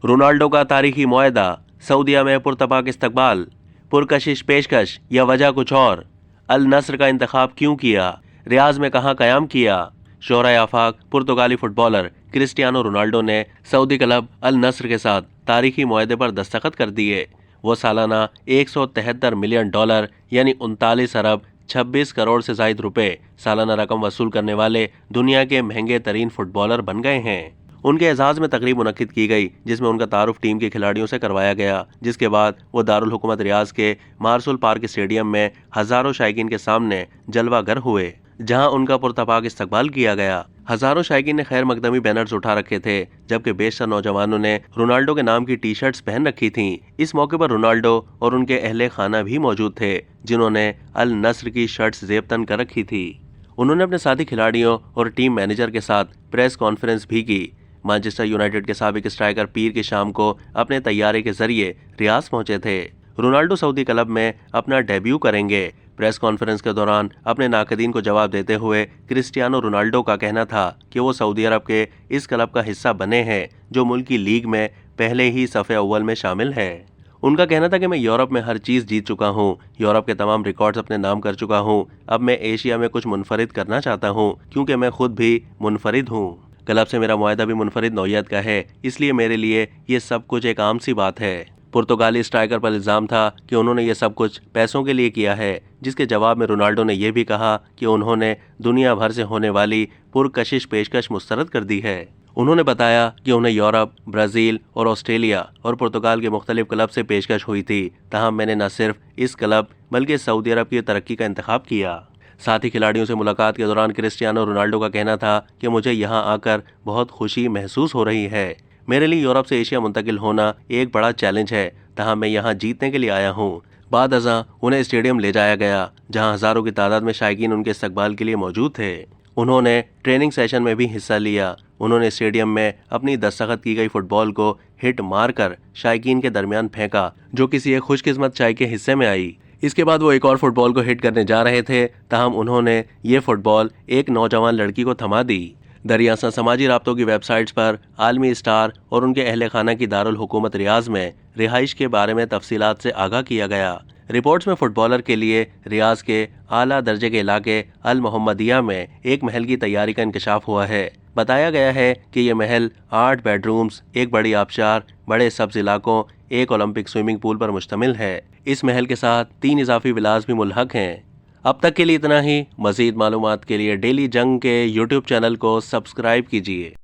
Ronaldo का तारीखी मुआहदा, सऊदीया में पुरतपाक इस्तकबाल, पुरकशिश पेशकश या वजह कुछ और, अल नस्र का इंतखाब क्यों किया, रियाज में कहाँ कयाम किया। शोहरा आफाक पुर्तगाली फुटबॉलर क्रिस्टियानो रोनाल्डो ने सऊदी क्लब अल नस्र के साथ तारीखी मुआहदे पर दस्तखत कर दिए। वो सालाना $173 मिलियन यानी 39 अरब 26 करोड़ से ज़ायद रुपए सालाना रकम वसूल करने वाले दुनिया के महंगे तरीन फुटबॉलर बन गए हैं। उनके एजाज में तकरीब मुनक्किद की गई जिसमें उनका तारुफ टीम के खिलाड़ियों से करवाया गया, जिसके बाद वो दारुल हुकूमत रियाज के मार्सुल पार्क स्टेडियम में हजारों शायकीन के सामने जलवागर हुए, जहां उनका पुरतपाक इस्तकबाल किया गया। हजारों शायकीन ने खैर मकदमी बैनर्स उठा रखे थे, जबकि बेशतर नौजवानों ने रोनाल्डो के नाम की टी शर्ट्स पहन रखी थीं। इस मौके पर रोनाल्डो और उनके अहले खाना भी मौजूद थे, जिन्होंने अल नस्र की शर्ट्स जेबतन कर रखी थी। उन्होंने अपने साथी खिलाड़ियों और टीम मैनेजर के साथ प्रेस कॉन्फ्रेंस भी की। मैनचेस्टर यूनाइटेड के साबिक स्ट्राइकर पीर की शाम को अपने तैयारे के जरिए रियाज पहुंचे थे। रोनाल्डो सऊदी क्लब में अपना डेब्यू करेंगे। प्रेस कॉन्फ्रेंस के दौरान अपने नाकदीन को जवाब देते हुए क्रिस्टियानो रोनाल्डो का कहना था कि वो सऊदी अरब के इस क्लब का हिस्सा बने हैं जो मुल्क की लीग में पहले ही सफ़े अव्वल में शामिल है। उनका कहना था कि मैं यूरोप में हर चीज़ जीत चुका हूँ, यूरोप के तमाम रिकॉर्ड्स अपने नाम कर चुका हूँ। अब मैं एशिया में कुछ मुनफरिद करना चाहता हूँ क्योंकि मैं खुद भी मुनफरिद हूँ। क्लब से मेरा मुआहदा भी मुनफरिद नौयत का है, इसलिए मेरे लिए ये सब कुछ एक आम सी बात है। पुर्तगाली स्ट्राइकर पर इल्ज़ाम था कि उन्होंने ये सब कुछ पैसों के लिए किया है, जिसके जवाब में रोनाल्डो ने यह भी कहा कि उन्होंने दुनिया भर से होने वाली पुरकशिश पेशकश मुस्तरद कर दी है। उन्होंने बताया कि उन्हें यूरोप, ब्राज़ील और ऑस्ट्रेलिया और पुर्तगाल के मुख्तलिफ क्लब से पेशकश हुई थी, ताहम मैंने न सिर्फ इस क्लब बल्कि सऊदी अरब की तरक्की का इंतखाब किया। साथ ही खिलाड़ियों से मुलाकात के दौरान क्रिस्टियानो रोनाल्डो का कहना था कि मुझे यहाँ आकर बहुत खुशी महसूस हो रही है। मेरे लिए यूरोप से एशिया मुंतकिल होना एक बड़ा चैलेंज है, तहाँ मैं यहाँ जीतने के लिए आया हूँ। बाद अज़ां उन्हें स्टेडियम ले जाया गया, जहाँ हज़ारों की तादाद में शायकीन उनके इस्तकबाल के लिए मौजूद थे। उन्होंने ट्रेनिंग सेशन में भी हिस्सा लिया। उन्होंने स्टेडियम में अपनी दस्तखत की गई फुटबॉल को हिट मारकर शायकीन के दरमियान फेंका, जो किसी एक खुशकिस्मत शायक के हिस्से में आई। इसके बाद वो एक और फुटबॉल को हिट करने जा रहे थे, ताहम उन्होंने ये फुटबॉल एक नौजवान लड़की को थमा दी। दरियासा समाजी राब्तों की वेबसाइट्स पर आलमी स्टार और उनके अहले खाना की दारुल हुकूमत रियाज में रिहाइश के बारे में तफसीलात से आगाह किया गया। रिपोर्ट्स में फुटबॉलर के लिए रियाज के आला दर्जे के इलाके अल मोहम्मदिया में एक महल की तैयारी का इंकशाफ हुआ है। बताया गया है कि यह महल 8 बेडरूम्स, एक बड़ी आबशार, बड़े सब्ज इलाकों, एक ओलंपिक स्विमिंग पूल पर मुश्तमिल है। इस महल के साथ 3 इजाफी विलास भी मुल्हक हैं। अब तक के लिए इतना ही। मज़ीद मालूमात के लिए डेली जंग के यूट्यूब चैनल को सब्सक्राइब कीजिए।